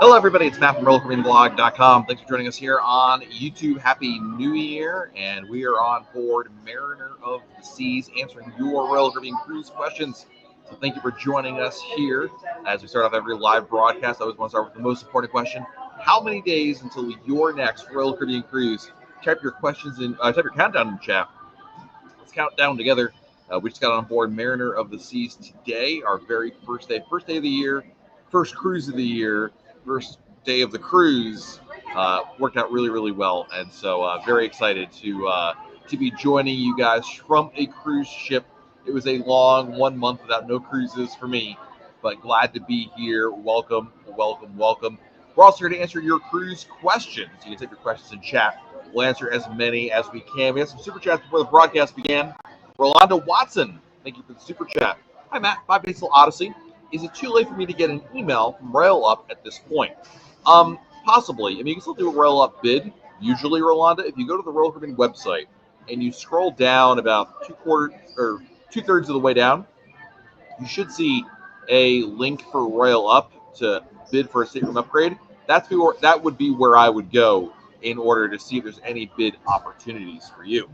Hello, everybody. It's Matt from RollerCaribbeanBlog.com. Thanks for joining us here on YouTube. Happy New Year, and we are on board Mariner of the Seas, answering your Royal Caribbean cruise questions. So thank you for joining us here as we start off every live broadcast. I always want to start with the most important question: how many days until your next Royal Caribbean cruise? Type your questions in. Type your countdown in the chat. Let's count down together. We just got on board Mariner of the Seas today, our very first day of the year, first cruise of the year, first day of the cruise. Worked out really, really well, and so very excited to be joining you guys from a cruise ship. It was a long 1 month without no cruises for me, but glad to be here. Welcome, welcome, welcome. We're also here to answer your cruise questions. You can take your questions in chat. We'll answer as many as we can. We had some super chats before the broadcast began. Rolando Watson, thank you for the super chat. Hi, Matt. 5 Days Till Odyssey. Is it too late for me to get an email from Royal Up at this point? Possibly. I mean, you can still do a Royal Up bid. Usually, Rolando, if you go to the Royal Caribbean website and you scroll down about two-thirds of the way down, you should see a link for Royal Up to bid for a stateroom upgrade. That would be where I would go in order to see if there's any bid opportunities for you.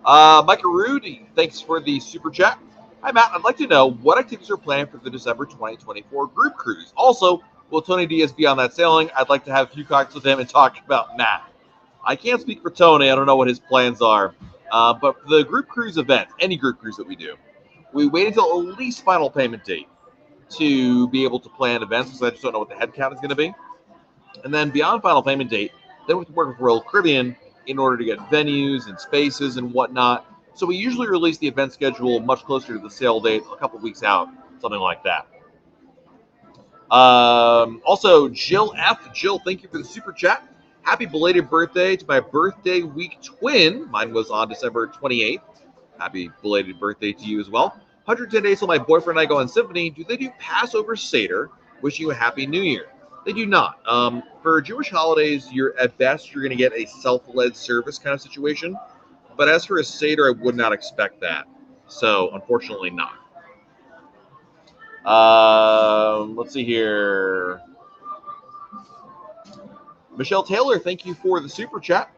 Micah Rudy, thanks for the super chat. Hi, Matt. I'd like to know what activities are planned for the December 2024 group cruise. Also, will Tony Diaz be on that sailing? I'd like to have a few cocktails with him and talk about Matt. I can't speak for Tony. I don't know what his plans are. But the group cruise event, any group cruise that we do, we wait until at least final payment date to be able to plan events, because I just don't know what the head count is going to be. And then beyond final payment date, then we can work with Royal Caribbean in order to get venues and spaces and whatnot. So we usually release the event schedule much closer to the sail date, a couple weeks out, something like that. Also, Jill F. Jill, thank you for the super chat. Happy belated birthday to my birthday week twin. Mine was on December 28th. Happy belated birthday to you as well. 110 days till my boyfriend and I go on Symphony. Do they do Passover Seder? Wishing you a happy New Year. They do not. For Jewish holidays, at best, you're going to get a self-led service kind of situation. But as for a Seder, I would not expect that. So, unfortunately, not. Let's see here. Michelle Taylor, thank you for the super chat.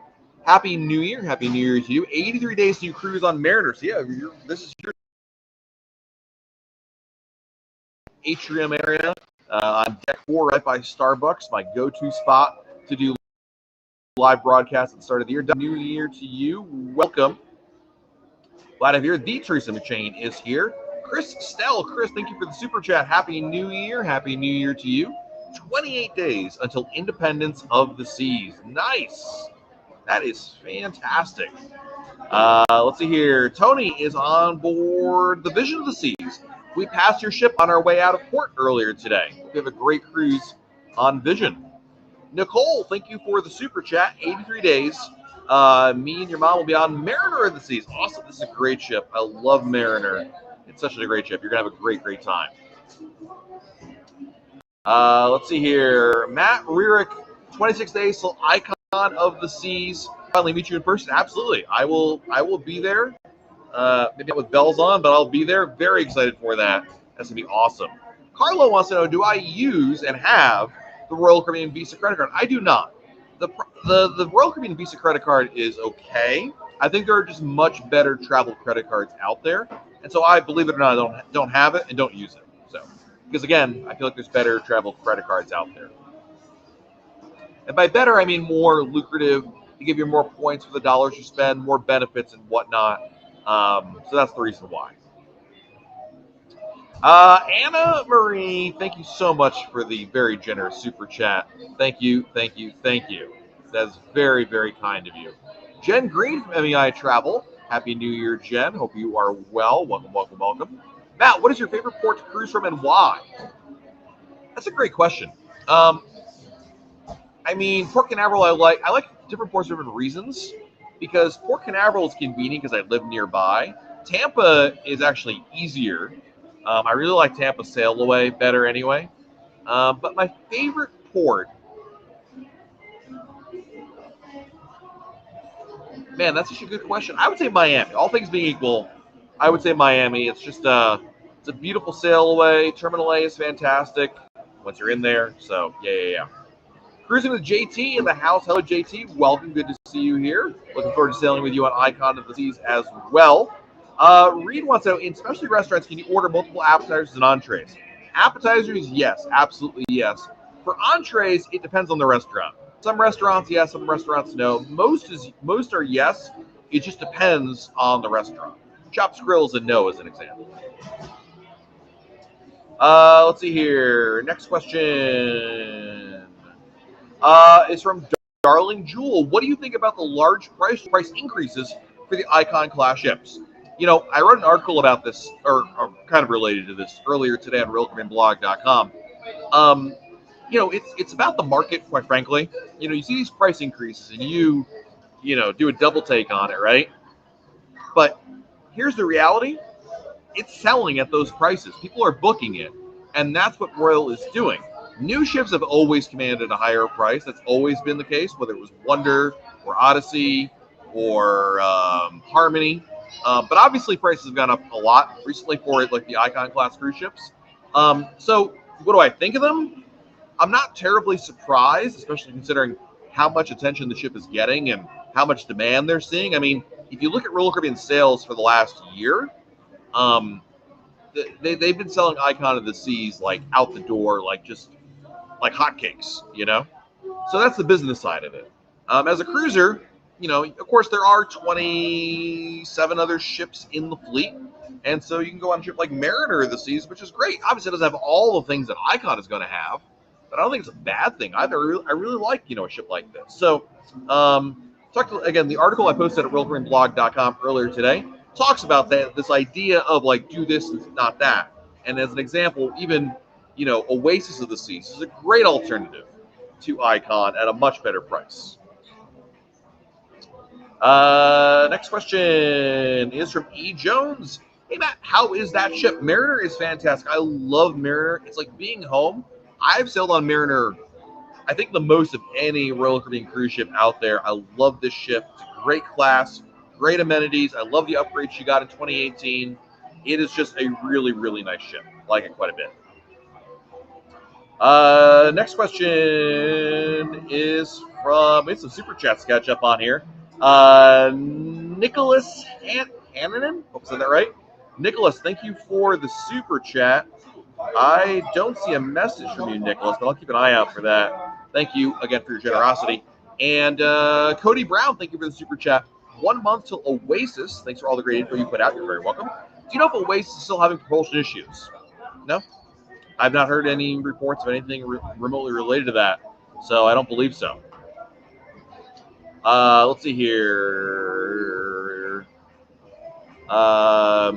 Happy New Year. Happy New Year to you. 83 days to cruise on Mariner. So, yeah, this is your atrium area. On deck 4, right by Starbucks, my go-to spot to do live broadcasts at the start of the year. New Year to you. Welcome. Glad to have you. The Teresa McChain is here. Chris Stell. Chris, thank you for the super chat. Happy New Year. Happy New Year to you. 28 days until Independence of the Seas. Nice. That is fantastic. Let's see here. Tony is on board the Vision of the Seas. We passed your ship on our way out of port earlier today. We have a great cruise on Vision. Nicole, thank you for the super chat. 83 days. Me and your mom will be on Mariner of the Seas. Awesome. This is a great ship. I love Mariner. It's such a great ship. You're going to have a great, great time. Let's see here. Matt Rierick, 26 days till Icon of the Seas. Finally meet you in person. Absolutely. I will be there. Maybe not with bells on, but I'll be there. Very excited for that. That's going to be awesome. Carlo wants to know, do I use and have the Royal Caribbean Visa credit card? I do not. The Royal Caribbean Visa credit card is okay. I think there are just much better travel credit cards out there. And so I, believe it or not, I don't have it and don't use it. So, because again, I feel like there's better travel credit cards out there. And by better, I mean more lucrative. To give you more points for the dollars you spend, more benefits and whatnot. So that's the reason why. Anna Marie, thank you so much for the very generous super chat. Thank you, thank you, thank you. That's very, very kind of you. Jen Green from MEI Travel. Happy New Year, Jen. Hope you are well. Welcome, welcome, welcome. Matt, what is your favorite port to cruise from and why? That's a great question. I mean, Port Canaveral, I like different ports for different reasons, because Port Canaveral is convenient because I live nearby. Tampa is actually easier. I really like Tampa sail away better anyway. But my favorite port Man, that's such a good question. I would say Miami. All things being equal, I would say Miami. It's just it's a beautiful sail away. Terminal A is fantastic once you're in there. So yeah. Cruising with JT in the house. Hello, JT. Welcome. Good to see you here. Looking forward to sailing with you on Icon of the Seas as well. Reed wants to know, in specialty restaurants, can you order multiple appetizers and entrees? Appetizers, yes, absolutely yes. For entrees, it depends on the restaurant. Some restaurants, yes. Some restaurants, no. Most are yes. It just depends on the restaurant. Chops Grill is a no, as an example. Let's see here. Next question is from Darling Jewel. What do you think about the large price increases for the Icon class ships? You know, I wrote an article about this, or kind of related to this, earlier today on RoyalCaribbeanBlog.com. You know, it's about the market, quite frankly. You know, you see these price increases, and you do a double take on it, right? But here's the reality: it's selling at those prices. People are booking it, and that's what Royal is doing. New ships have always commanded a higher price. That's always been the case, whether it was Wonder or Odyssey or Harmony. But obviously, prices have gone up a lot recently for like the Icon class cruise ships. So what do I think of them? I'm not terribly surprised, especially considering how much attention the ship is getting and how much demand they're seeing. I mean, if you look at Royal Caribbean sales for the last year, they've been selling Icon of the Seas like out the door, like just like hotcakes, you know? So that's the business side of it. As a cruiser, you know, of course, there are 27 other ships in the fleet. And so you can go on a ship like Mariner of the Seas, which is great. Obviously, it doesn't have all the things that Icon is going to have, but I don't think it's a bad thing either. I really like, a ship like this. So, again, the article I posted at RoyalCaribbeanBlog.com earlier today talks about this idea of like do this and not that. And as an example, even Oasis of the Seas is a great alternative to Icon at a much better price. Next question is from E. Jones. Hey, Matt, how is that ship? Mariner is fantastic. I love Mariner. It's like being home. I've sailed on Mariner, I think, the most of any Royal Caribbean cruise ship out there. I love this ship. It's a great class, great amenities. I love the upgrade she got in 2018. It is just a really, really nice ship. I like it quite a bit. Next question is from, it's some super chats to catch up on here. Nicholas Hannanen, hope I said that right. Nicholas, thank you for the super chat. I don't see a message from you, Nicholas, but I'll keep an eye out for that. Thank you again for your generosity. And Cody Brown, thank you for the super chat. 1 month till Oasis. Thanks for all the great info you put out. You're very welcome. Do you know if Oasis is still having propulsion issues? No? I've not heard any reports of anything remotely related to that, so I don't believe so. Let's see here. Got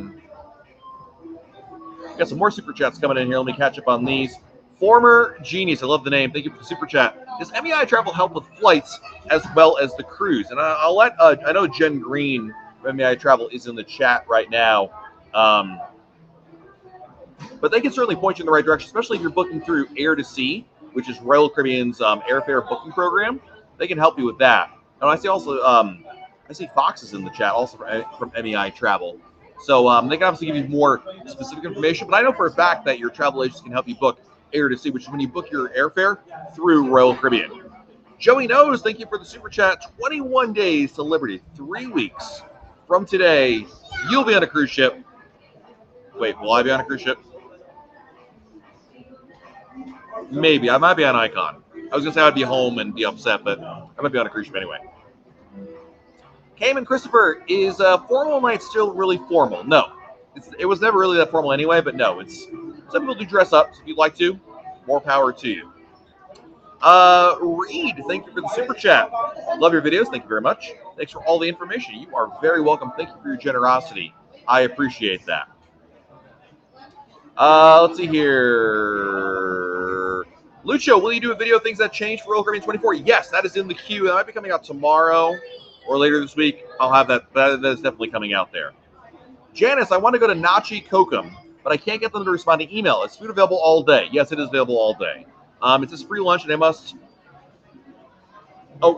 some more super chats coming in here. Let me catch up on these. Former Genius, I love the name. Thank you for the super chat. Does MEI Travel help with flights as well as the cruise? And I'll let, I know Jen Green from MEI Travel is in the chat right now. But they can certainly point you in the right direction, especially if you're booking through Air to Sea, which is Royal Caribbean's airfare booking program. They can help you with that. And I see also, I see Fox is in the chat also from MEI Travel. So they can obviously give you more specific information. But I know for a fact that your travel agents can help you book Air to Sea, which is when you book your airfare through Royal Caribbean. Joey Knows, thank you for the super chat. 21 days to Liberty, 3 weeks from today. You'll be on a cruise ship. Wait, will I be on a cruise ship? Maybe. I might be on Icon. I was going to say I'd be home and be upset, but I might be on a cruise ship anyway. Cayman Christopher, is formal night still really formal? No. It was never really that formal anyway, but no. Some people do dress up. So if you'd like to, more power to you. Reed, thank you for the super chat. Love your videos. Thank you very much. Thanks for all the information. You are very welcome. Thank you for your generosity. I appreciate that. Let's see here. Lucho, will you do a video of things that changed for Royal Caribbean 24? Yes, that is in the queue. That might be coming out tomorrow or later this week. I'll have that. That is definitely coming out there. Janice, I want to go to Nachi Kokum, but I can't get them to respond to email. Is food available all day? Yes, it is available all day. It's a free lunch, and they must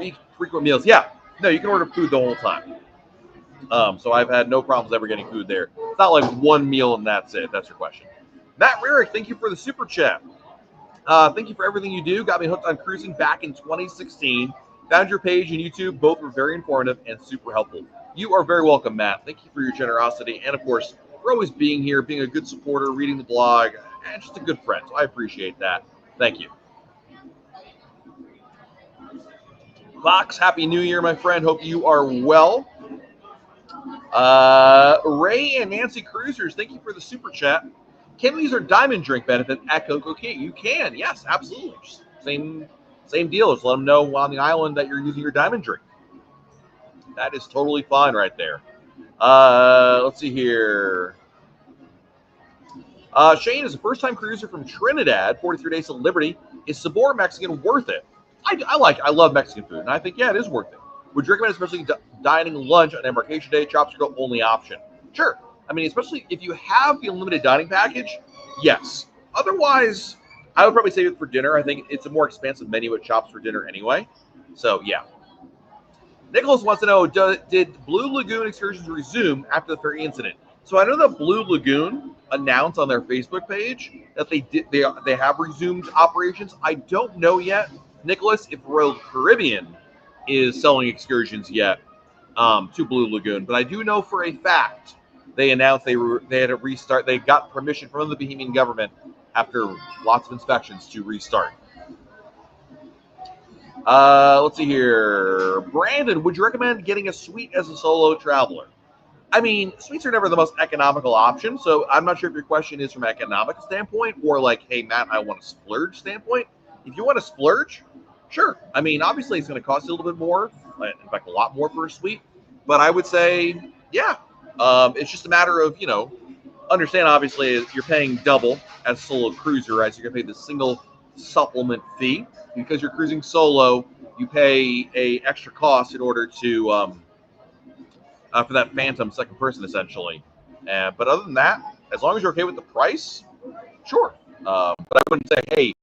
eat frequent meals. Yeah, No, you can order food the whole time. So I've had no problems ever getting food there. It's not like one meal and that's it. That's your question. Matt Rarick, thank you for the super chat. Thank you for everything you do. Got me hooked on cruising back in 2016. Found your page and YouTube. Both were very informative and super helpful. You are very welcome, Matt. Thank you for your generosity. And, of course, for always being here, being a good supporter, reading the blog, and just a good friend. So I appreciate that. Thank you. Vox, Happy New Year, my friend. Hope you are well. Ray and Nancy Cruisers, thank you for the super chat. Can we use our diamond drink benefit at Coco Key? You can, yes, absolutely. Same deal. Just let them know on the island that you're using your diamond drink. That is totally fine right there. Let's see here. Shane is a first-time cruiser from Trinidad, 43 Days to Liberty. Is Sabor Mexican worth it? I love Mexican food, and I think, yeah, it is worth it. Would you recommend especially dining lunch on embarkation day, chopstick only option? Sure. I mean, especially if you have the unlimited dining package, yes. Otherwise, I would probably save it for dinner. I think it's a more expensive menu at Chops for dinner anyway. So, yeah. Nicholas wants to know, did Blue Lagoon excursions resume after the ferry incident? So I know that Blue Lagoon announced on their Facebook page that they have resumed operations. I don't know yet, Nicholas, if Royal Caribbean is selling excursions yet to Blue Lagoon, but I do know for a fact they announced they had to restart. They got permission from the Bahamian government after lots of inspections to restart. Let's see here. Brandon, would you recommend getting a suite as a solo traveler? I mean, suites are never the most economical option, so I'm not sure if your question is from an economic standpoint or like, hey, Matt, I want to splurge standpoint. If you want to splurge, sure. I mean, obviously, it's going to cost you a little bit more, in fact, a lot more for a suite, but I would say, yeah. It's just a matter of, understand, obviously, you're paying double as a solo cruiser, as you're going to pay the single supplement fee. Because you're cruising solo, you pay a extra cost in order to for that phantom second person, essentially. But other than that, as long as you're okay with the price, sure. But I wouldn't say, hey,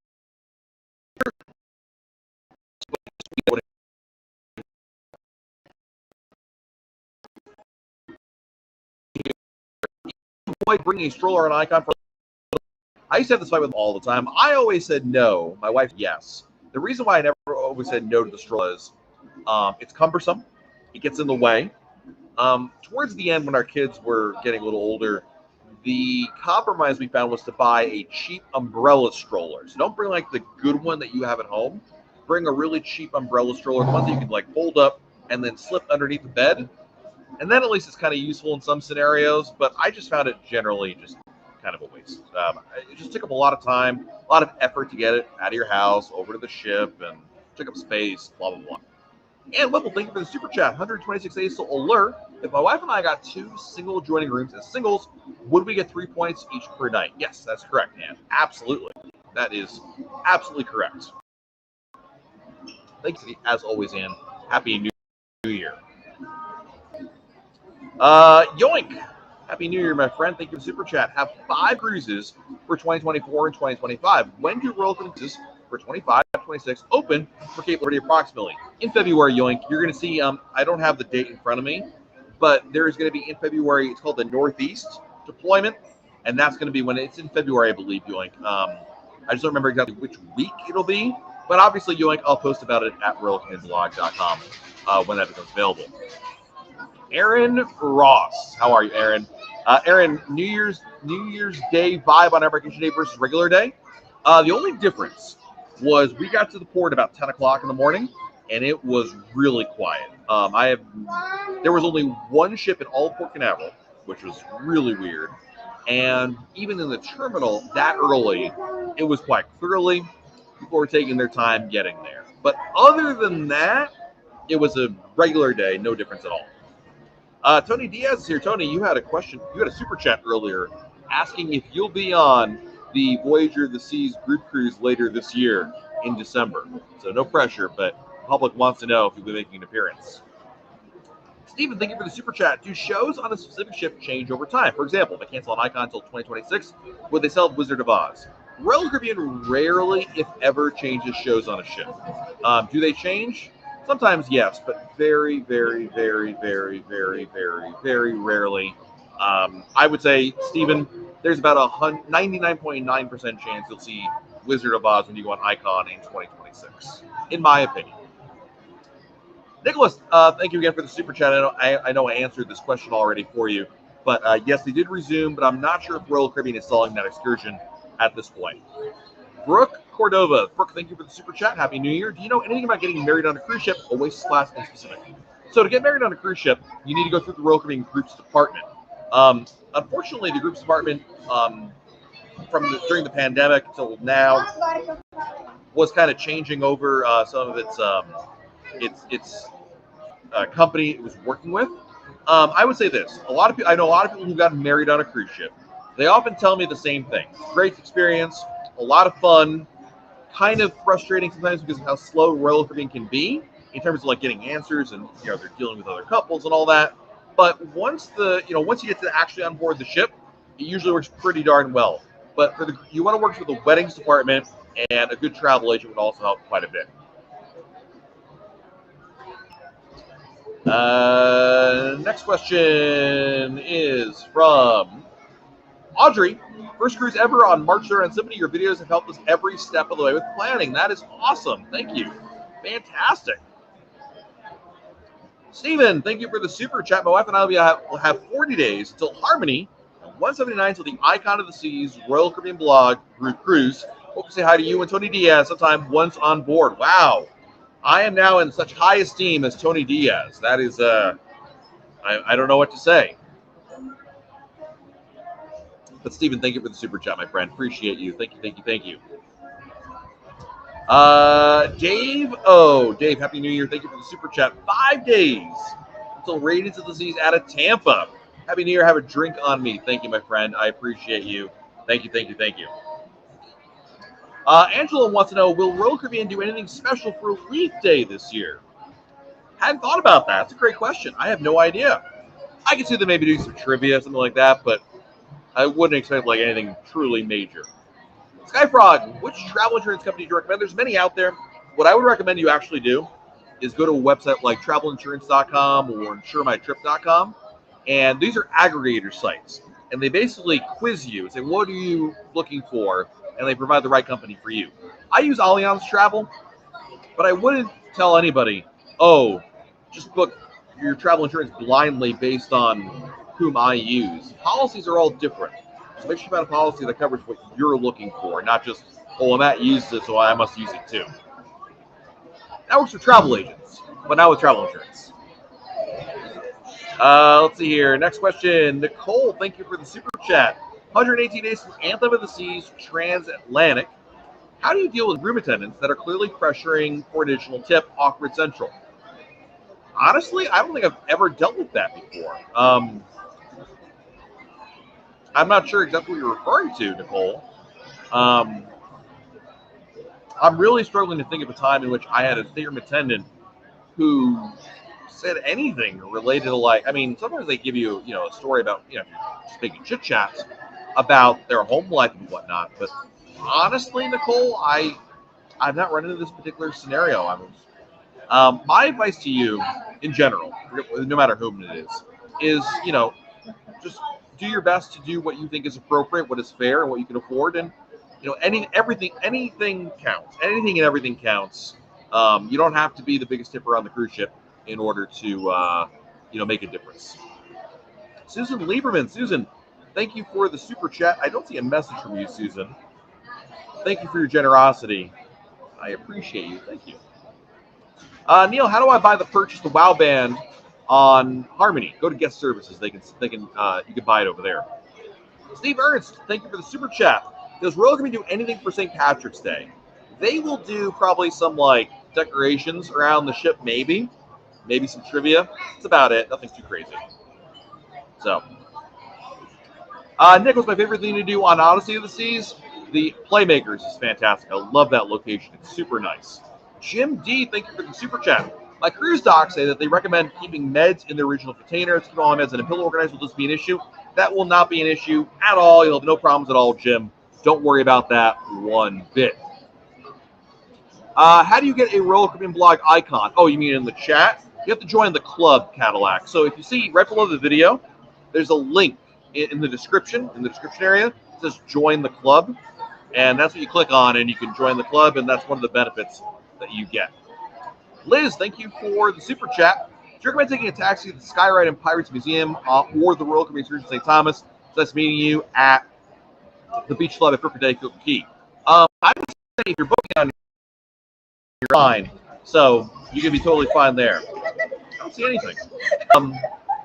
avoid bringing a stroller or an icon for. I used to have this fight with them all the time. I always said no. My wife, yes. The reason why I never always said no to the stroller is it's cumbersome. It gets in the way. Towards the end, when our kids were getting a little older, the compromise we found was to buy a cheap umbrella stroller. So don't bring like the good one that you have at home. Bring a really cheap umbrella stroller, one that you can like fold up and then slip underneath the bed. And then at least it's kind of useful in some scenarios. But I just found it generally just kind of a waste. It just took up a lot of time, a lot of effort to get it out of your house, over to the ship, and took up space, blah, blah, blah. And Whipple, thank you for the super chat. 126 days to alert. If my wife and I got 2 single joining rooms as singles, would we get 3 points each per night? Yes, that's correct, man. Absolutely. That is absolutely correct. Thanks, as always, Ann. Happy New Year. Yoink. Happy New Year, my friend. Thank you for the super chat. Have 5 cruises for 2024 and 2025. When do Royal Cruises for 25, 26 open for Cape Liberty approximately? In February, Yoink. You're going to see, I don't have the date in front of me, but there is going to be in February, it's called the Northeast deployment, and that's going to be when it's in February, I believe, Yoink. I just don't remember exactly which week it'll be, but obviously, Yoink, I'll post about it at royalcaribbeanblog.com when that becomes available. Aaron Ross. How are you, Aaron? Aaron, New Year's Day vibe on embarkation day versus regular day. The only difference was we got to the port about 10 o'clock in the morning, and it was really quiet. There was only one ship in all of Port Canaveral, which was really weird. And even in the terminal that early, it was quite clearly people were taking their time getting there. But other than that, it was a regular day, no difference at all. Tony Diaz is here. Tony, you had a question. You had a super chat earlier asking if you'll be on the Voyager of the Seas group cruise later this year in December. So no pressure, but the public wants to know if you'll be making an appearance. Stephen, thank you for the super chat. Do shows on a specific ship change over time? For example, if they cancel an Icon until 2026, would they sell Wizard of Oz? Royal Caribbean rarely, if ever, changes shows on a ship. Do they change? Sometimes yes, but very, very, very, very, very, very, very rarely. I would say, Stephen, there's about a 99.9% chance you'll see Wizard of Oz when you go on Icon in 2026, in my opinion. Nicholas, thank you again for the super chat. I know I answered this question already for you, but yes, they did resume, but I'm not sure if Royal Caribbean is selling that excursion at this point. Brooke Cordova. Brooke, thank you for the super chat. Happy New Year. Do you know anything about getting married on a cruise ship, Oasis class in specific? So to get married on a cruise ship, you need to go through the Royal Caribbean Groups Department. Unfortunately, the Groups Department during the pandemic until now was kind of changing over some of its company it was working with. I would say this: I know a lot of people who got married on a cruise ship. They often tell me the same thing. Great experience, a lot of fun, kind of frustrating sometimes because of how slow Royal Caribbean can be in terms of like getting answers and they're dealing with other couples and all that. But once you get to actually on board the ship, it usually works pretty darn well. But you want to work with the weddings department, and a good travel agent would also help quite a bit. Next question is from Audrey. First cruise ever on March 3rd on Symphony. Your videos have helped us every step of the way with planning. That is awesome. Thank you. Fantastic. Steven, thank you for the super chat. My wife and I will have 40 days till Harmony, and 179 till the Icon of the Seas Royal Caribbean blog group cruise. Hope to say hi to you and Tony Diaz sometime once on board. Wow. I am now in such high esteem as Tony Diaz. That is, I don't know what to say. But Stephen, thank you for the super chat, my friend. Appreciate you. Thank you, thank you, thank you. Dave, Happy New Year. Thank you for the super chat. 5 days until Radiance of the Seas out of Tampa. Happy New Year. Have a drink on me. Thank you, my friend. I appreciate you. Thank you, thank you, thank you. Angela wants to know, will Royal Caribbean do anything special for Leap Day this year? Hadn't thought about that. That's a great question. I have no idea. I could see them maybe doing some trivia, something like that, but I wouldn't expect like anything truly major. Skyfrog, which travel insurance company do you recommend? There's many out there. What I would recommend you actually do is go to a website like travelinsurance.com or insuremytrip.com, and these are aggregator sites. And they basically quiz you and say, what are you looking for? And they provide the right company for you. I use Allianz Travel, but I wouldn't tell anybody, oh, just book your travel insurance blindly based on whom I use. Policies are all different. So make sure you find a policy that covers what you're looking for, not just, oh, Matt uses it, so I must use it too. That works for travel agents, but not with travel insurance. Let's see here. Next question. Nicole, thank you for the super chat. 118 days from Anthem of the Seas Transatlantic. How do you deal with room attendants that are clearly pressuring for an additional tip, awkward central? Honestly, I don't think I've ever dealt with that before. I'm not sure exactly what you're referring to, Nicole. I'm really struggling to think of a time in which I had a theater attendant who said anything related to, like, I mean, sometimes they give you, a story about, just making chit chats about their home life and whatnot. But honestly, Nicole, I've not run into this particular scenario. My advice to you in general, no matter whom it is, just do your best to do what you think is appropriate, what is fair, and what you can afford. And anything counts. Anything and everything counts. You don't have to be the biggest tipper on the cruise ship in order to make a difference. Susan Lieberman. Susan, thank you for the super chat. I don't see a message from you, Susan. Thank you for your generosity. I appreciate you. Thank you. Neil, how do I purchase the WoW band on Harmony? Go to guest services. You can buy it over there. Steve Ernst, thank you for the super chat. Does Royal Caribbean do anything for St. Patrick's Day? They will do probably some like decorations around the ship, maybe some trivia. That's about it. Nothing too crazy. So, Nick, what's my favorite thing to do on Odyssey of the Seas? The Playmakers is fantastic. I love that location. It's super nice. Jim D, thank you for the super chat. My cruise docs say that they recommend keeping meds in the original container. Keep all meds in a pillow organizer. Will this be an issue? That will not be an issue at all. You'll have no problems at all, Jim. Don't worry about that one bit. How do you get a Royal Caribbean blog icon? Oh, you mean in the chat? You have to join the club, Cadillac. So if you see right below the video, there's a link in the description area. It says join the club, and that's what you click on, and you can join the club, and that's one of the benefits that you get. Liz, thank you for the super chat. Do you recommend taking a taxi to the Skyride and Pirates Museum or the Royal Caribbean Excursions St. Thomas? So that's meeting you at the Beach Club at Perpendicular Key. I would say if you're booking on your line, so you can be totally fine there. I don't see anything.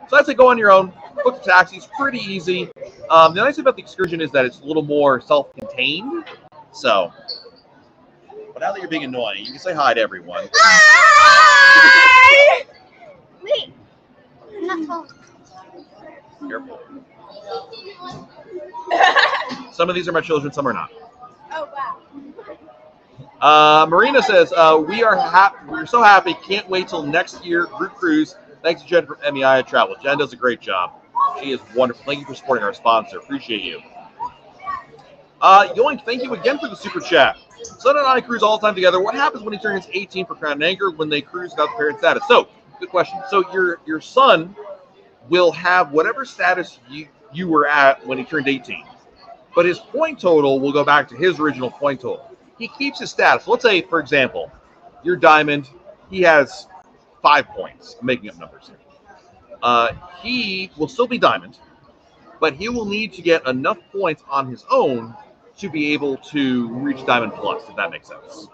So I'd say go on your own, book the taxi. It's pretty easy. The nice thing about the excursion is that it's a little more self-contained. So, but now that you're being annoying, you can say hi to everyone. Hi! Wait, I'm not phone. Careful. Some of these are my children, some are not. Oh wow. Marina says, we're so happy, can't wait till next year, group cruise. Thanks to Jen from MEI Travel. Jen does a great job. She is wonderful. Thank you for supporting our sponsor. Appreciate you. Yoink, thank you again for the super chat. Son and I cruise all the time together. What happens when he turns 18 for Crown and Anchor when they cruise without the parent status? So, good question. So your son will have whatever status you were at when he turned 18. But his point total will go back to his original point total. He keeps his status. Let's say, for example, you're Diamond. He has 5 points. I'm making up numbers here. He will still be Diamond, but he will need to get enough points on his own to be able to reach Diamond Plus, if that makes sense.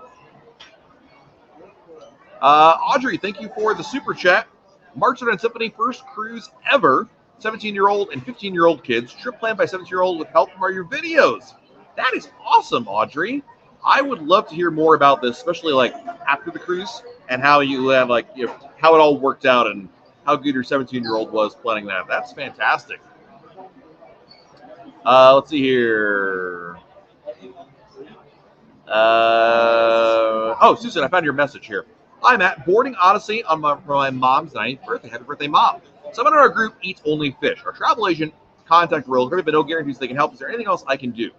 Audrey, thank you for the super chat. March and Symphony, first cruise ever. 17-year-old and 15-year-old kids. Trip planned by 17-year-old with help from your videos. That is awesome, Audrey. I would love to hear more about this, especially like after the cruise and how you have how it all worked out and how good your 17-year-old was planning that. That's fantastic. Let's see here. Susan, I found your message here. Hi, Matt. Boarding Odyssey for my mom's 90th birthday. Happy birthday, Mom. Someone in our group eats only fish. Our travel agent contact Royal Caribbean, but no guarantees they can help. Is there anything else I can do?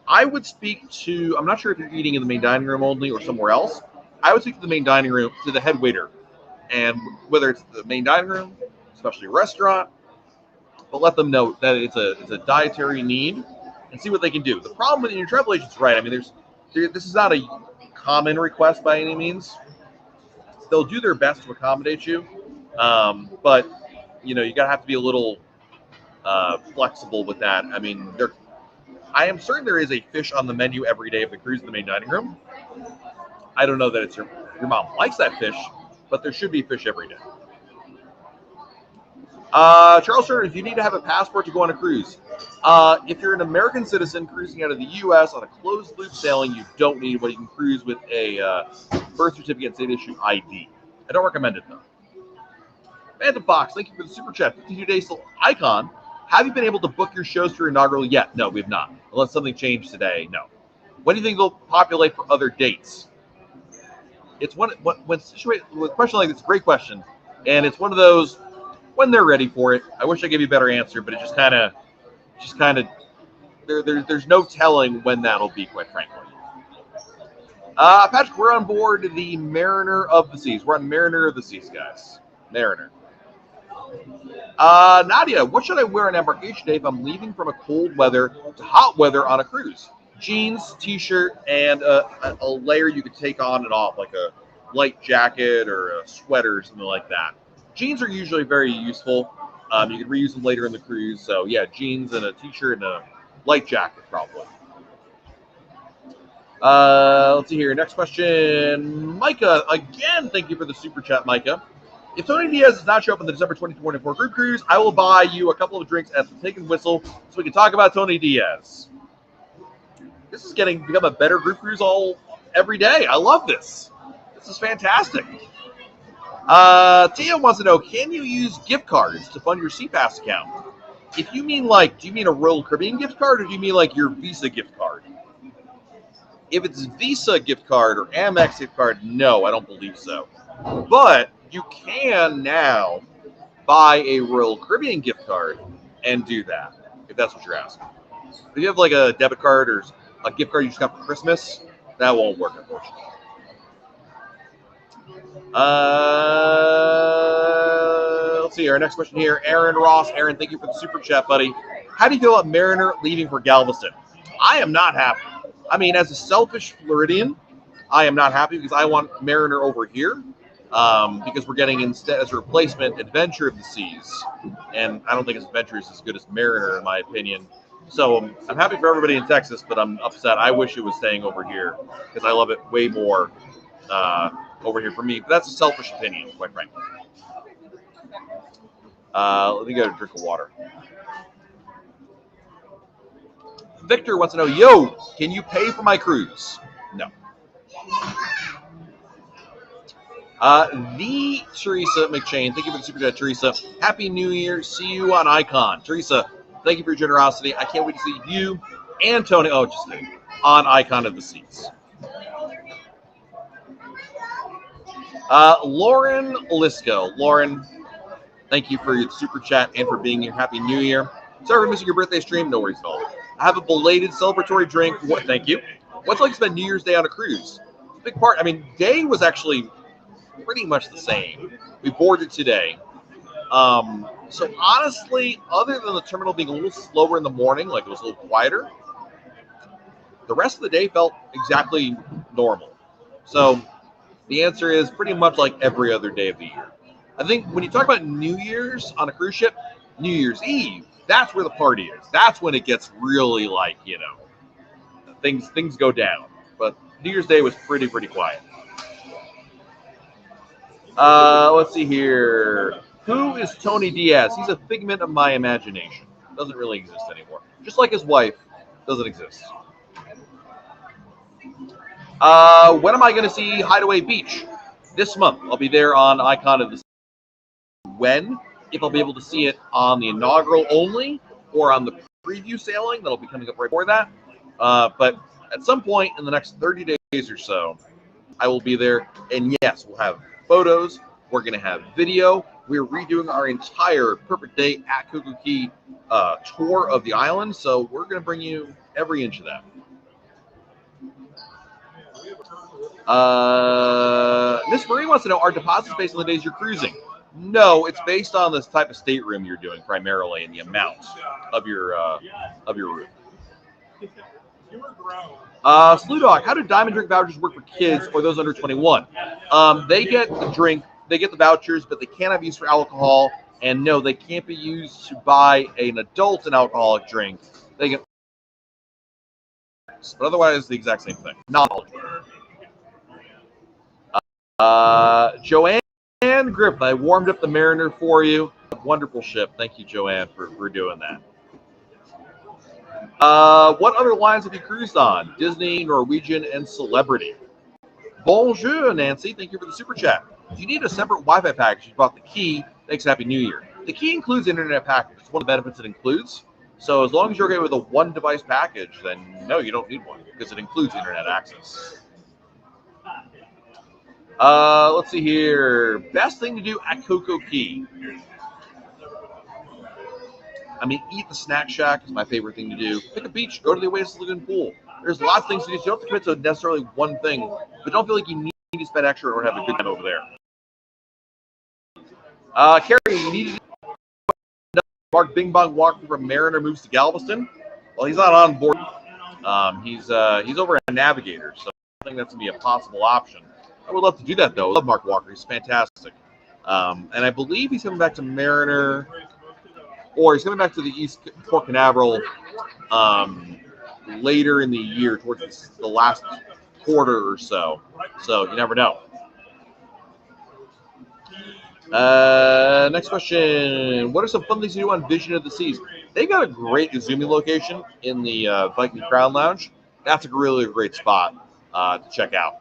I would speak to, I'm not sure if you're eating in the main dining room only or somewhere else. I would speak to the main dining room, to the head waiter. And whether it's the main dining room, especially a restaurant, but let them know that it's a dietary need and see what they can do. The problem with your travel agent's right. I mean, this is not a common request by any means. They'll do their best to accommodate you, but you gotta have to be a little flexible with that. I mean, I am certain there is a fish on the menu every day of the cruise in the main dining room. I don't know that it's your mom likes that fish, but there should be fish every day. Charles Turner, do you need to have a passport to go on a cruise? If you're an American citizen cruising out of the U.S. on a closed loop sailing, you don't need one. You can cruise with a birth certificate and state-issued ID. I don't recommend it, though. Phantom Fox, thank you for the super chat. 52 days till Icon. Have you been able to book your shows for your inaugural yet? No, we have not. Unless something changed today, no. When do you think they'll populate for other dates? It's when situated with a question like this, it's a great question. And it's one of those, when they're ready for it. I wish I gave you a better answer, but it just kind of, there's no telling when that'll be, quite frankly. Patrick, we're on board the Mariner of the Seas. We're on Mariner of the Seas, guys. Mariner. Nadia, what should I wear on embarkation day if I'm leaving from a cold weather to hot weather on a cruise? Jeans, t-shirt, and a layer you could take on and off, like a light jacket or a sweater or something like that. Jeans are usually very useful. You can reuse them later in the cruise. So, yeah, jeans and a t-shirt and a light jacket, probably. Let's see here. Next question. Micah, again, thank you for the super chat, Micah. If Tony Diaz does not show up on the December 2024 group cruise, I will buy you a couple of drinks at the Take and Whistle so we can talk about Tony Diaz. This is become a better group cruise every day. I love this. This is fantastic. Tia wants to know, can you use gift cards to fund your CPAS account? If you mean do you mean a Royal Caribbean gift card or do you mean your Visa gift card? If it's Visa gift card or Amex gift card, no, I don't believe so. But you can now buy a Royal Caribbean gift card and do that, if that's what you're asking. If you have a debit card or a gift card you just got for Christmas, that won't work, unfortunately. Let's see. Our next question here, Aaron Ross. Aaron, thank you for the super chat, buddy. How do you feel about Mariner leaving for Galveston? I am not happy. I mean, as a selfish Floridian, I am not happy because I want Mariner over here because we're getting instead as a replacement Adventure of the Seas, and I don't think Adventure is as good as Mariner in my opinion. So I'm happy for everybody in Texas, but I'm upset. I wish it was staying over here because I love it way more over here for me. But that's a selfish opinion, quite frankly. Let me go to drink of water. Victor wants to know, yo, can you pay for my cruise? No. The Teresa McChain, thank you for the super chat, Teresa. Happy New Year. See you on Icon. Teresa, thank you for your generosity. I can't wait to see you and Tony, oh, just kidding, on Icon of the Seas. Lauren Lisco. Lauren, thank you for your super chat and for being here. Happy New Year. Sorry for missing your birthday stream. No worries at all. I have a belated celebratory drink. What? Thank you. What's it like to spend New Year's Day on a cruise? Big part. I mean, day was actually pretty much the same. We boarded today. So honestly, other than the terminal being a little slower in the morning, like it was a little quieter, the rest of the day felt exactly normal. So the answer is pretty much like every other day of the year. I think when you talk about New Year's on a cruise ship, New Year's Eve, that's where the party is. That's when it gets really like, you know, things go down. But New Year's Day was pretty quiet. Let's see here. Who is Tony Diaz? He's a figment of my imagination. Doesn't really exist anymore. Just like his wife doesn't exist. When am I going to see Hideaway Beach? This month. I'll be there on Icon of the Seas. When? If I'll be able to see it on the inaugural only or on the preview sailing, that'll be coming up right before that. But at some point in the next 30 days or so, I will be there. And yes, we'll have photos. We're going to have video. We're redoing our entire Perfect Day at Coco Key tour of the island. So we're going to bring you every inch of that. Miss Marie wants to know, are deposits based on the days you're cruising? No, it's based on this type of stateroom you're doing primarily and the amount of your room. Slewdog, how do diamond drink vouchers work for kids or those under 21? They get the drink, they get the vouchers, but they can't have use for alcohol. And no, they can't be used to buy an adult an alcoholic drink. They get, but otherwise the exact same thing. Not Joanne Griffin, I warmed up the Mariner for you. Wonderful ship. Thank you, Joanne, for doing that. What other lines have you cruised on? Disney, Norwegian, and Celebrity. Bonjour, Nancy. Thank you for the super chat. Do you need a separate Wi-Fi package? You bought the key. Thanks. Happy New Year. The key includes internet package. It's one of the benefits it includes. So as long as you're okay with a one device package, then no, you don't need one because it includes internet access. Let's see here. Best thing to do at Coco Key. I mean, eat the snack shack is my favorite thing to do. Pick a beach. Go to the Oasis Lagoon pool. There's lots of things to do. So you don't have to commit to necessarily one thing, but don't feel like you need to spend extra or have a good time over there. Carrie, you need to Mark Bing Bong Walker from Mariner moves to Galveston. Well, he's not on board. He's over at Navigator, so I think that's gonna be a possible option. I would love to do that though. I love Mark Walker. He's fantastic. And I believe he's coming back to Mariner, or he's coming back to the East Port Canaveral later in the year, towards the last quarter or so. So you never know. Next question. What are some fun things to do on Vision of the Seas? They got a great Izumi location in the Viking Crown Lounge. That's a really great spot to check out.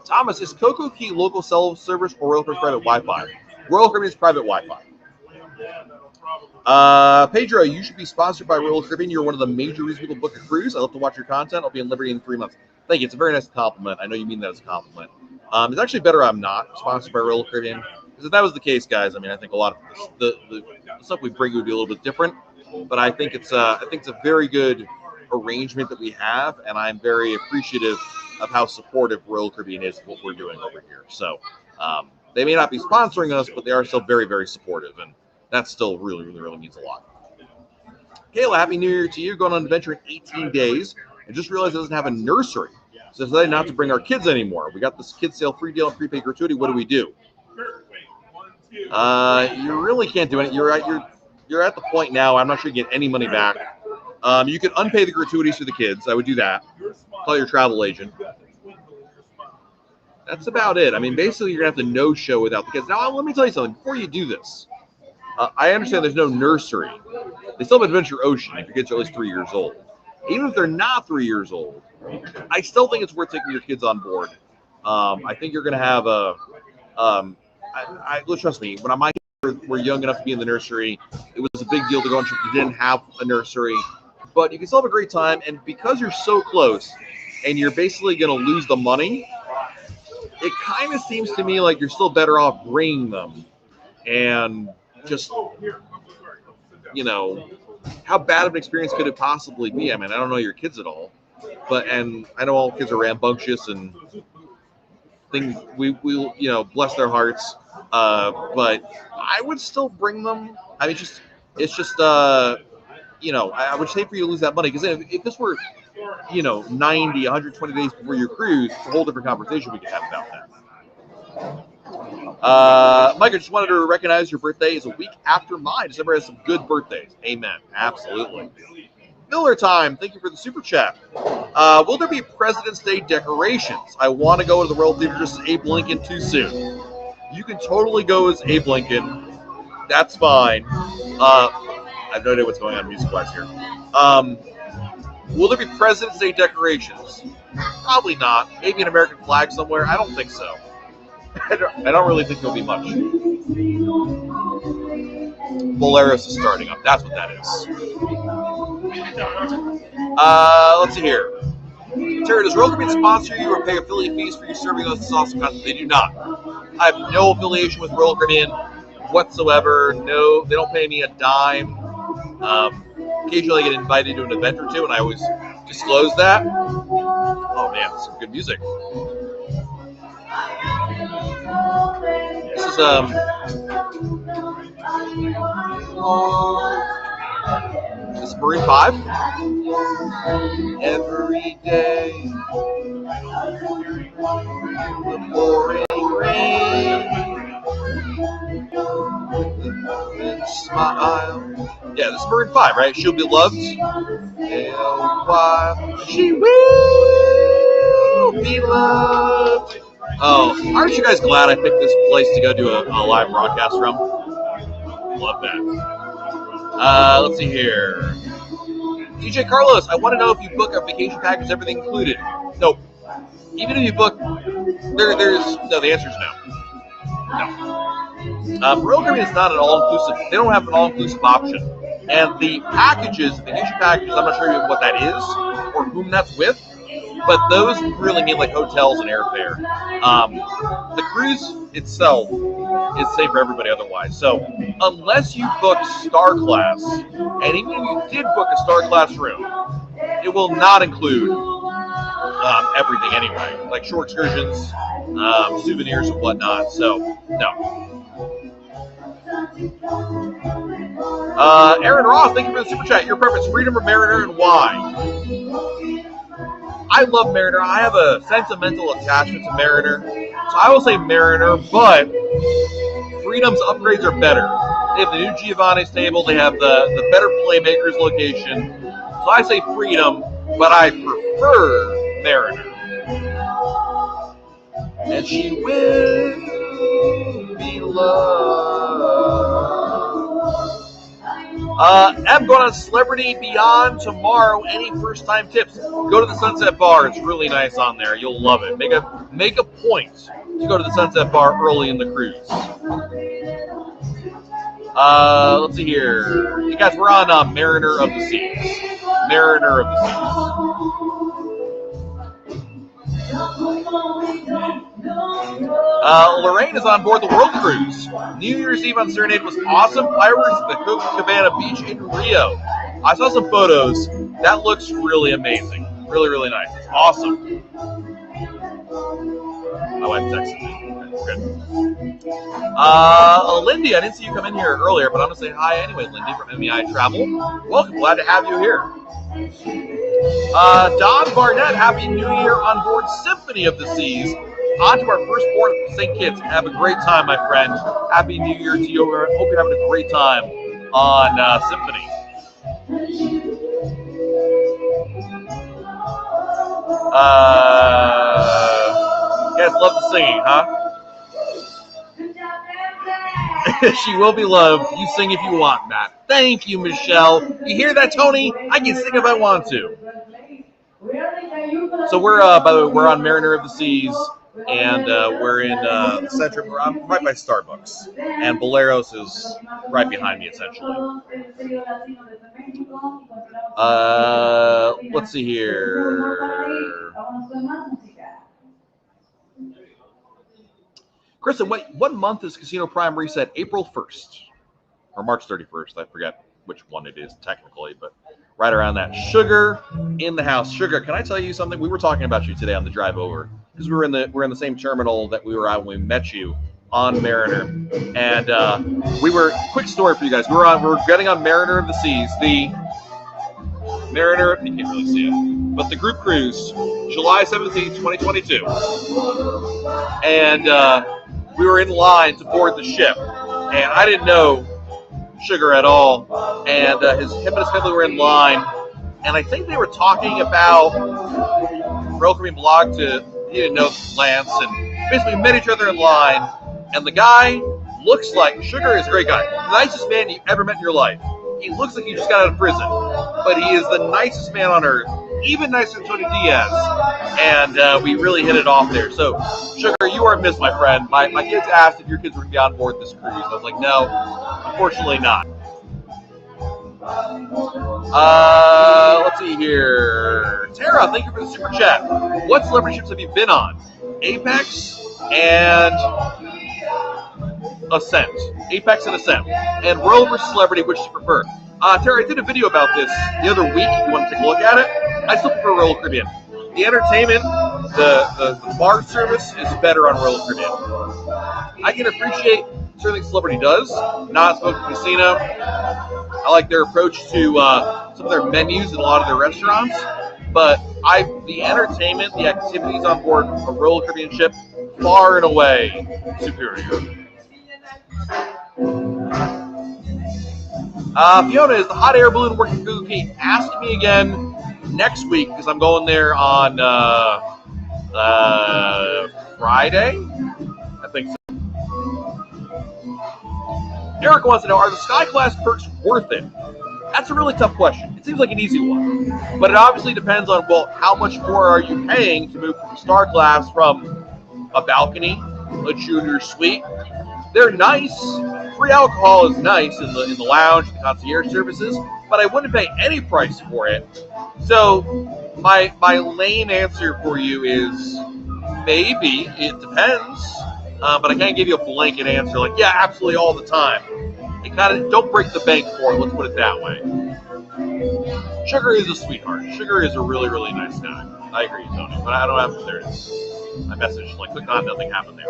Thomas, is Coco Key local cell service or Royal Caribbean's private Wi-Fi? Royal Caribbean's private Wi-Fi. Pedro, you should be sponsored by Royal Caribbean. You're one of the major reasons people book a cruise. I love to watch your content. I'll be in Liberty in 3 months. Thank you. It's a very nice compliment. I know you mean that as a compliment. It's actually better I'm not sponsored by Royal Caribbean, because if that was the case, guys, I mean, I think a lot of the stuff we bring would be a little bit different. But I think it's a very good arrangement that we have, and I'm very appreciative of how supportive Royal Caribbean is of what we're doing over here. So they may not be sponsoring us, but they are still very, very supportive, and that still really, really, really means a lot. Kayla, Happy New Year to you. Going on an adventure in 18 days, and just realized it doesn't have a nursery, so decided not to bring our kids anymore. We got this kids sale free deal and prepaid gratuity. What do we do? You really can't do it. You're at the point now. I'm not sure you get any money back. You can unpay the gratuities for the kids. I would do that. Call your travel agent. That's about it. I mean, basically, you're going to have to no-show without the kids. Now, let me tell you something. Before you do this, I understand there's no nursery. They still have Adventure Ocean if your kids are at least 3 years old. Even if they're not 3 years old, I still think it's worth taking your kids on board. I think you're going to have a trust me, when my kids were young enough to be in the nursery, it was a big deal to go on trip. You didn't have a nursery. But you can still have a great time, and because you're so close and you're basically going to lose the money, it kind of seems to me like you're still better off bringing them and just, how bad of an experience could it possibly be? I mean, I don't know your kids at all, and I know all kids are rambunctious and things. We bless their hearts, but I would still bring them. I mean, it's just I would say for you to lose that money, because if this were 90, 120 days before your cruise, it's a whole different conversation we could have about that. Mike, I just wanted to recognize your birthday is a week after mine. December has some good birthdays. Amen. Absolutely. Miller time. Thank you for the super chat. Will there be President's Day decorations? I want to go to the Royal Theater just as Abe Lincoln too soon. You can totally go as Abe Lincoln. That's fine. I have no idea what's going on music-wise here. Will there be President's Day decorations? Probably not. Maybe an American flag somewhere. I don't think so. I don't really think there'll be much. Polaris is starting up. That's what that is. Let's see here. Terry, does Royal Caribbean sponsor you or pay affiliate fees for you serving us this awesome content? They do not. I have no affiliation with Royal Caribbean whatsoever. No, they don't pay me a dime. Occasionally I get invited to an event or two, and I always disclose that. Oh man, some good music. This is Maroon 5. Every day, the pouring rain, smile. Yeah, this is Maroon 5, right? She'll be loved. And while she will be loved. Oh, aren't you guys glad I picked this place to go do a live broadcast from? Love that. Let's see here. DJ Carlos, I want to know if you book a vacation package, everything included. Nope. Even if you book, there's no. The answer is no. No. Royal Caribbean is not an all-inclusive. They don't have an all-inclusive option. And the packages, vacation packages, I'm not sure even what that is or whom that's with. But those really mean like hotels and airfare. The cruise itself is the same for everybody otherwise. So unless you book Star Class, and even if you did book a Star Class room, it will not include everything anyway, like shore excursions, souvenirs and whatnot. So no. Aaron Ross, thank you for the super chat. Your preference, Freedom or Mariner, and why? I love Mariner. I have a sentimental attachment to Mariner. So I will say Mariner, but Freedom's upgrades are better. They have the new Giovanni's table. They have the better Playmakers location. So I say Freedom, but I prefer Mariner. And she will be loved. I'm going on Celebrity Beyond tomorrow. Any first-time tips? Go to the Sunset Bar. It's really nice on there. You'll love it. Make a point to go to the Sunset Bar early in the cruise. Let's see here. You guys, we're on Mariner of the Seas. Mariner of the Seas. Lorraine is on board the World Cruise. New Year's Eve on Serenade was awesome. Fireworks at the Copacabana Beach in Rio. I saw some photos. That looks really amazing. Really, really nice. It's awesome. My wife texted me. Okay, good. Lindy, I didn't see you come in here earlier, but I'm going to say hi anyway, Lindy from MEI Travel. Welcome. Glad to have you here. Don Barnett, Happy New Year on board Symphony of the Seas. On to our first port of St. Kitts. Have a great time, my friend. Happy New Year to you. Hope you're having a great time on Symphony. You guys love the singing, huh? She will be loved. You sing if you want, Matt. Thank you, Michelle. You hear that, Tony? I can sing if I want to. So we're, by the way, we're on Mariner of the Seas, and we're in the center. I'm right by Starbucks, and Boleros is right behind me, essentially. Let's see here. Kristen, what month is Casino Prime reset? April 1st or March 31st? I forget which one it is technically, but right around that. Sugar in the house. Sugar, can I tell you something? We were talking about you today on the drive over because we're in the same terminal that we were at when we met you on Mariner, and quick story for you guys. We're getting on Mariner of the Seas, the Mariner. You can't really see it, but the group cruise, July 17th, 2022, and we were in line to board the ship, and I didn't know Sugar at all, and him and his family were in line, and I think they were talking about Royal Caribbean Blog he didn't know Lance, and basically met each other in line, and the guy looks like, Sugar is a great guy, the nicest man you ever met in your life. He looks like he just got out of prison, but he is the nicest man on earth, even nicer than Tony Diaz, and we really hit it off there. So, Sugar, you are missed, my friend. My kids asked if your kids were going to be on board this cruise. I was like, no, unfortunately not. Let's see here. Tara, thank you for the super chat. What celebrity ships have you been on? Apex and Ascent. Apex and Ascent. And Royal versus Celebrity, which do you prefer? Tara, I did a video about this the other week. If you want to take a look at it, I still prefer Royal Caribbean. The entertainment, the bar service is better on Royal Caribbean. I can appreciate certain things Celebrity does, not smoking casino. I like their approach to some of their menus and a lot of their restaurants. But the entertainment, the activities on board a Royal Caribbean ship, far and away superior. Fiona, is the hot air balloon working good? Okay, ask me again next week because I'm going there on Friday. I think so. Eric wants to know, are the Sky Class perks worth it? That's a really tough question. It seems like an easy one. But it obviously depends on, well, how much more are you paying to move from Star Class from a balcony, a junior suite? They're nice. Free alcohol is nice in the lounge, the concierge services, but I wouldn't pay any price for it. So my lame answer for you is maybe. It depends. But I can't give you a blanket answer like, yeah, absolutely all the time. It kind of don't break the bank for it. Let's put it that way. Sugar is a sweetheart. Sugar is a really, really nice guy. I agree, Tony. But I don't have there. My message like click on, nothing happened there.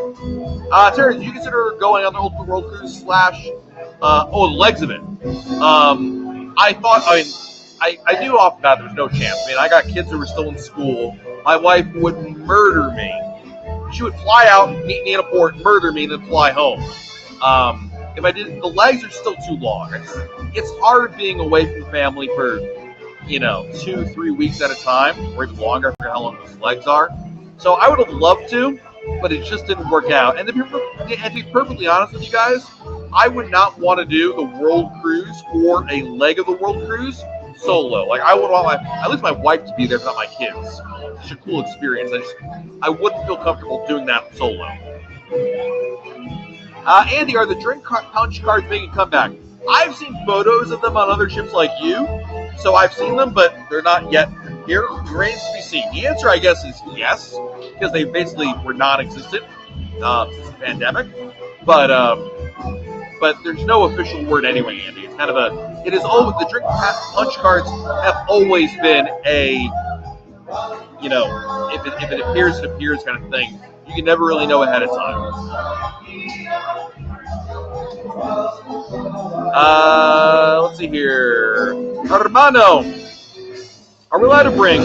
Terry, did you consider going on the Ultimate World Cruise / the legs of it? I thought. I knew off the bat there was no chance. I mean, I got kids who were still in school. My wife would murder me. She would fly out, meet me in a port, murder me, and then fly home. If I did, the legs are still too long. It's hard being away from the family for 2-3 weeks at a time, or even longer. I forget how long those legs are. So I would have loved to, but it just didn't work out. And to be perfectly honest with you guys, I would not want to do the World Cruise or a leg of the World Cruise solo. Like I would want at least my wife to be there, if not my kids. It's such a cool experience. I wouldn't feel comfortable doing that solo. Andy, are the drink punch cards making a comeback? I've seen photos of them on other ships like you, so I've seen them, but they're not yet here. Remains to be seen. The answer, I guess, is yes, because they basically were non-existent since the pandemic. But there's no official word anyway, Andy. It's kind of the drink punch cards have always been a, if it appears, it appears kind of thing. You can never really know ahead of time. Let's see here. Hermano, are we allowed to bring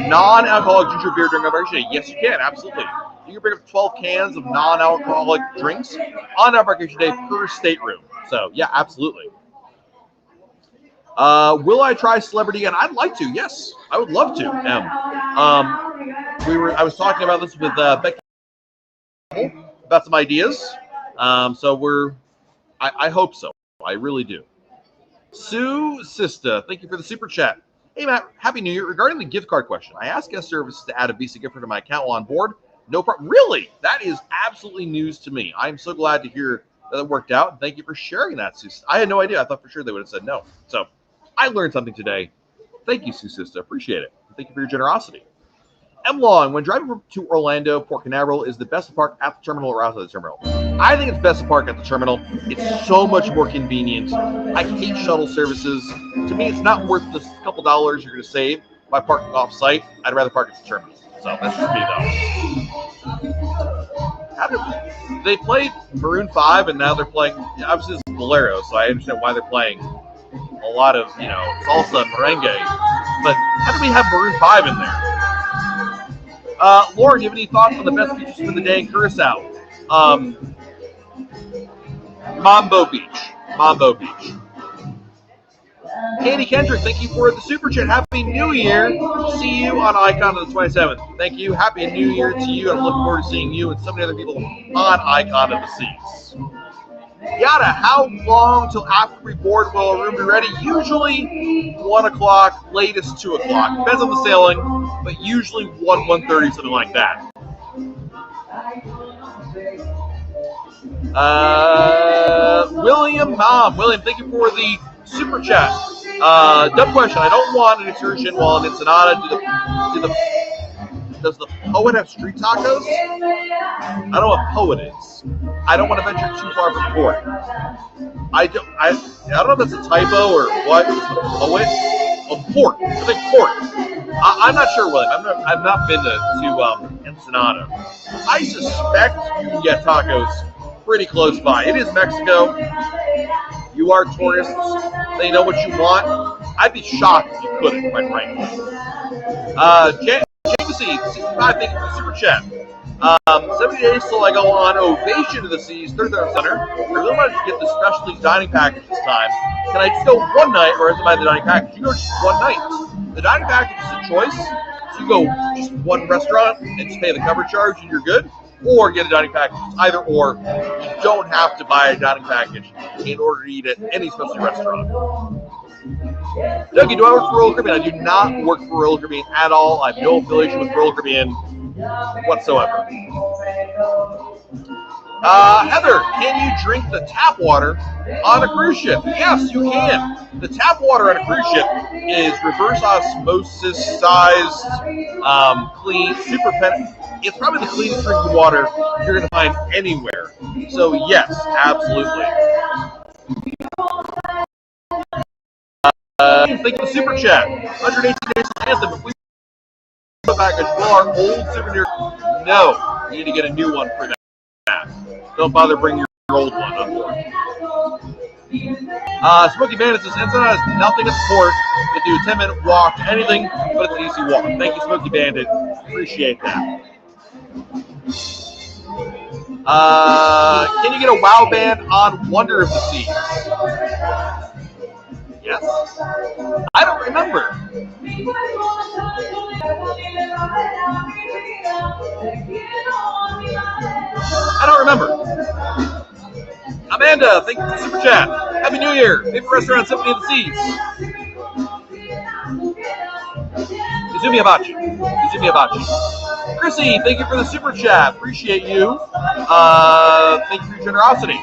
non-alcoholic ginger beer during our vacation? Yes, you can. Absolutely. You can bring up 12 cans of non-alcoholic drinks on our vacation day per stateroom. So, yeah, absolutely. Will I try celebrity again? I'd like to. Yes, I would love to. I was talking about this with Becky about some ideas. So I hope so. I really do. Sue Sista, thank you for the super chat. Hey Matt, Happy New Year. Regarding the gift card question, I asked guest services to add a Visa gift card to my account while on board. No problem. Really? That is absolutely news to me. I'm so glad to hear that it worked out. Thank you for sharing that, Sue. I had no idea. I thought for sure they would have said no. So I learned something today. Thank you, Sue Sista. Appreciate it. Thank you for your generosity. M. Long, when driving to Orlando, Port Canaveral is the best to park at the terminal or outside the terminal? I think it's best to park at the terminal. It's so much more convenient. I hate shuttle services. To me, it's not worth the couple dollars you're going to save by parking off-site. I'd rather park at the terminal. So that's just me, though. They played Maroon 5, and now they're playing, obviously it's Bolero, so I understand why they're playing a lot of, salsa and merengue. But how do we have Maroon 5 in there? Lauren, do you have any thoughts on the best beaches for the day in Curacao? Mambo Beach. Katie Kendrick, thank you for the super chat. Happy New Year. See you on Icon on the 27th. Thank you. Happy New Year to you. I'm looking forward to seeing you and so many other people on Icon of the Seas. Yada, how long till after we board will a room be ready? Usually 1 o'clock, latest 2 o'clock. Depends on the sailing, but usually 1:30, something like that. William, thank you for the super chat. Dumb question. I don't want an excursion while in Ensenada. Does the poet have street tacos? I don't know what poet is. I don't want to venture too far from port. I don't know if that's a typo or what. Poet? Oh, port. I think port. I'm not sure, William. I've not been to Ensenada. I suspect you can get tacos pretty close by. It is Mexico. You are tourists. They know what you want. I'd be shocked if you couldn't, quite frankly. Jamesy, 65, thank you for the super chat. 70 days till I go on Ovation to the Seas, 33rd Center. I really wanted to get the specialty dining package this time. Can I just go one night, or is it by the dining package? You go just one night. The dining package is a choice. So you go just one restaurant and just pay the cover charge and you're good. Or get a dining package. It's either or. You don't have to buy a dining package in order to eat at any specialty restaurant. Dougie, do I work for Royal Caribbean? I do not work for Royal Caribbean at all. I have no affiliation with Royal Caribbean whatsoever. Heather, can you drink the tap water on a cruise ship? Yes, you can. The tap water on a cruise ship is reverse osmosis sized, clean, super it's probably the cleanest drinking water you're going to find anywhere. So yes, absolutely. Thank you for the super chat. 118 days to Anthem. If we package, will our old souvenir? No, you need to get a new one for that. Don't bother bringing your old one on board. Smoky Bandit says, Ensenada has nothing at the port. You can do a 10-minute walk to anything, but it's an easy walk. Thank you, Smoky Bandit. Appreciate that. Can you get a WoW band on Wonder of the Seas? Yes? I don't remember. Amanda, thank you for the super chat. Happy New Year. Favorite restaurant, Symphony of the Seas. Izumi Abachi. Chrissy, thank you for the super chat. Appreciate you. Thank you for your generosity.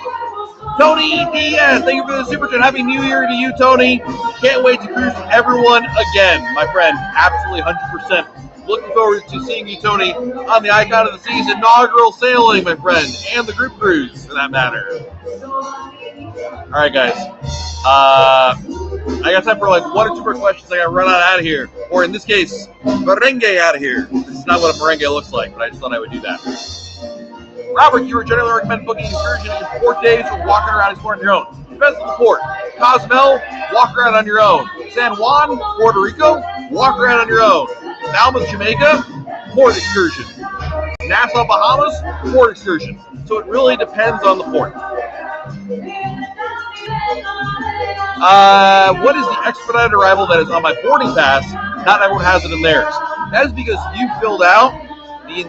Tony Diaz, thank you for the super chat. Happy New Year to you, Tony. Can't wait to cruise with everyone again, my friend. Absolutely 100%. Looking forward to seeing you, Tony, on the Icon of the Seas inaugural sailing, my friend, and the group cruise, for that matter. All right, guys. I got time for like 1 or 2 more questions. I got to run out of here. Or in this case, merengue out of here. This is not what a merengue looks like, but I just thought I would do that. Robert, you would generally recommend booking Excursion in 4 days or walking around exploring your own. Depends on the port. Cozumel, walk around on your own. San Juan, Puerto Rico, walk around on your own. Falmouth, Jamaica, port excursion. Nassau, Bahamas, port excursion. So it really depends on the port. What is the expedited arrival that is on my boarding pass? Not everyone has it in theirs. That is because you filled out you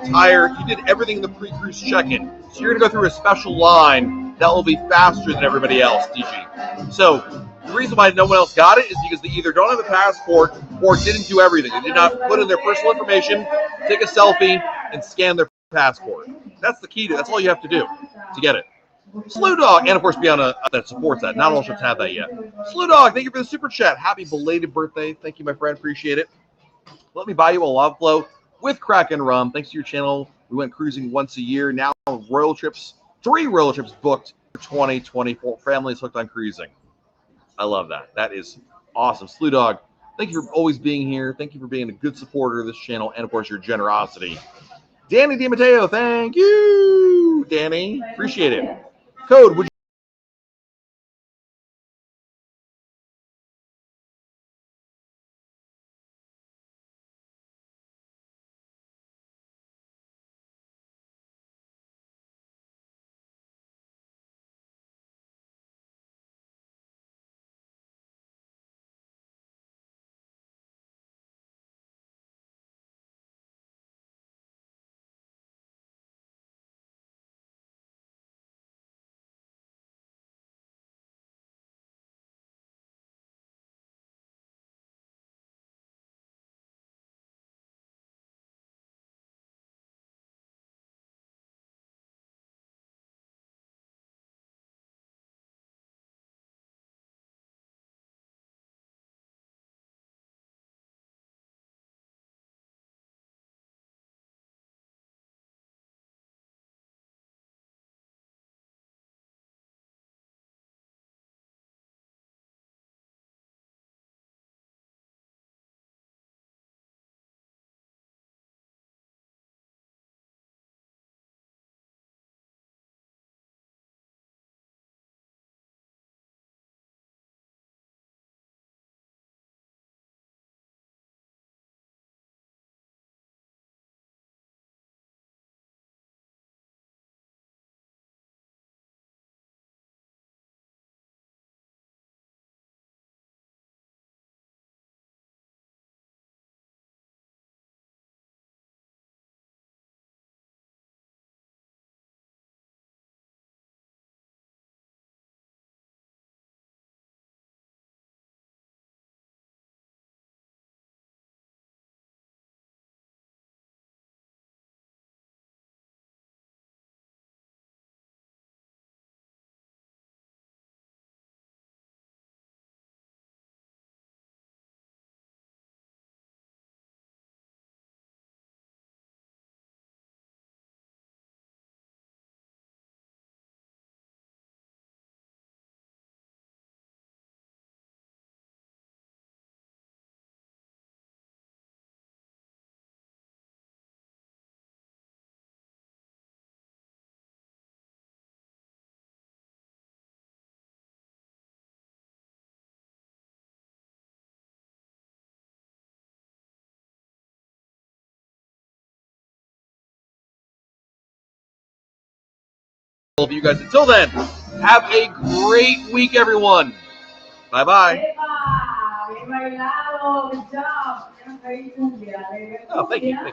did everything in the pre-cruise check-in. So you're going to go through a special line that will be faster than everybody else, DG. So the reason why no one else got it is because they either don't have a passport or didn't do everything. They did not put in their personal information, take a selfie, and scan their passport. That's the key to it. That's all you have to do to get it. Slew Dog, and of course Bianna that supports that. Not all ships have that yet. Slew Dog, thank you for the super chat. Happy belated birthday. Thank you, my friend. Appreciate it. Let me buy you a lava flow with Kraken rum. Thanks to your channel, we went cruising once a year. Now royal trips, 3 royal trips booked for 2024. Families hooked on cruising. I love that. That is awesome. Slew Dog, thank you for always being here. Thank you for being a good supporter of this channel and, of course, your generosity. Danny DiMatteo, thank you, Danny. Appreciate it. Code, would you of you guys. Until then, have a great week, everyone. Bye-bye. Oh, thank you.